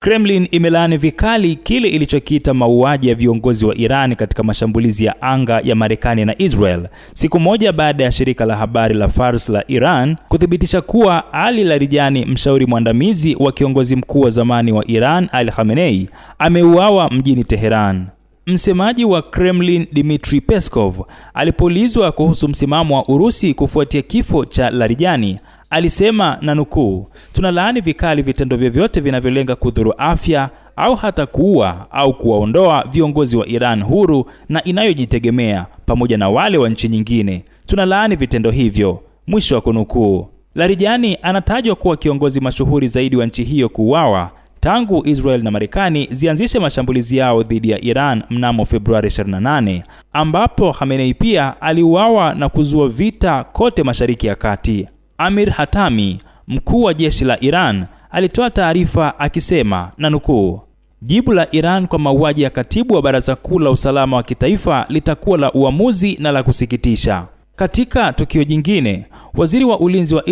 Kremlin imelaani vikali kile ilichokiita mauaji ya viongozi wa Iran katika mashambulizi ya anga ya Marekani na Israel, siku moja baada ya shirika la habari la Fars la Iran kuthibitisha kuwa Ali Larijani, mshauri mwandamizi wa kiongozi mkuu wa zamani wa Iran Ali Khamenei, ameuawa mjini Teheran. Msemaji wa Kremlin Dmitry Peskov alipoulizwa kuhusu msimamo wa Urusi kufuatia kifo cha Larijani, alisema na nukuu, "Tunalaani vikali vitendo vyovyote vinavyolenga kudhuru afya au hata kuua au kuwaondoa viongozi wa Iran huru na inayojitegemea pamoja na wale wa nchi nyingine. Tunalaani vitendo hivyo." Mwisho wa kunukuu. Larijani anatajwa kuwa kiongozi mashuhuri zaidi wa nchi hiyo kuuawa tangu Israel na Marekani zianzishe mashambulizi yao dhidi ya Iran mnamo Februari 28, ambapo Khamenei pia aliuawa na kuzua vita kote Mashariki ya Kati. Amir Hatami, mkuu wa jeshi la Iran, alitoa taarifa akisema na nukuu, "Jibu la Iran kwa mauaji ya katibu wa Baraza Kuu la Usalama wa Kitaifa litakuwa la uamuzi na la kusikitisha." Katika tukio jingine, waziri wa ulinzi wa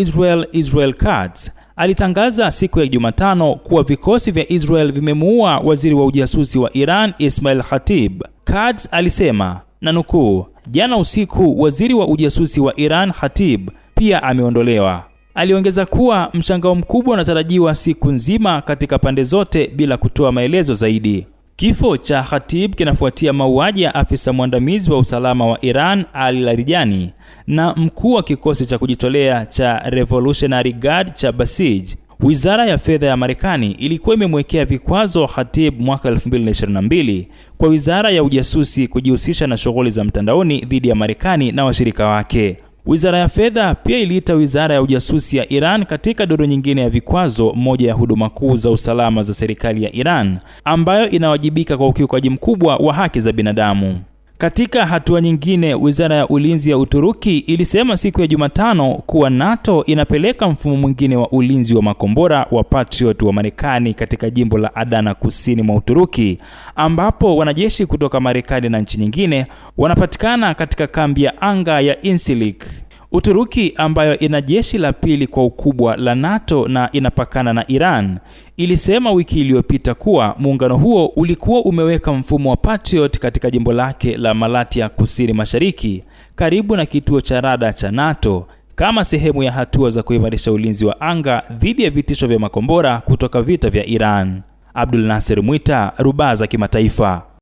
Israel Katz alitangaza siku ya Jumatano kuwa vikosi vya Israel vimemuua waziri wa ujasusi wa Iran Ismail Khatib. Katz alisema na nukuu, "Jana usiku waziri wa ujasusi wa Iran Khatib pia ameondolewa." Aliongeza kuwa mshangao mkubwa unatarajiwa siku nzima katika pande zote bila kutoa maelezo zaidi. Kifo cha Khatib kinafuatia mauaji ya afisa mwandamizi wa usalama wa Iran Ali Larijani na mkuu wa kikosi cha kujitolea cha Revolutionary Guard cha Basij. Wizara ya fedha ya Marekani ilikuwa imemwekea vikwazo Khatib mwaka 2022 kwa wizara ya ujasusi kujihusisha na shughuli za mtandaoni dhidi ya Marekani na washirika wake. Wizara ya fedha pia iliita wizara ya ujasusi ya Iran katika duru nyingine ya vikwazo, moja ya huduma kuu za usalama za serikali ya Iran ambayo inawajibika kwa ukiukaji mkubwa wa haki za binadamu. Katika hatua nyingine, wizara ya ulinzi ya Uturuki ilisema siku ya Jumatano kuwa NATO inapeleka mfumo mwingine wa ulinzi wa makombora wa Patriot wa Marekani katika jimbo la Adana kusini mwa Uturuki, ambapo wanajeshi kutoka Marekani na nchi nyingine wanapatikana katika kambi ya anga ya Incirlik. Uturuki, ambayo ina jeshi la pili kwa ukubwa la NATO na inapakana na Iran, ilisema wiki iliyopita kuwa muungano huo ulikuwa umeweka mfumo wa Patriot katika jimbo lake la Malatya kusini mashariki karibu na kituo cha rada cha NATO kama sehemu ya hatua za kuimarisha ulinzi wa anga dhidi ya vitisho vya makombora kutoka vita vya Iran. Abdul Nasser Mwita, Rubaa za Kimataifa.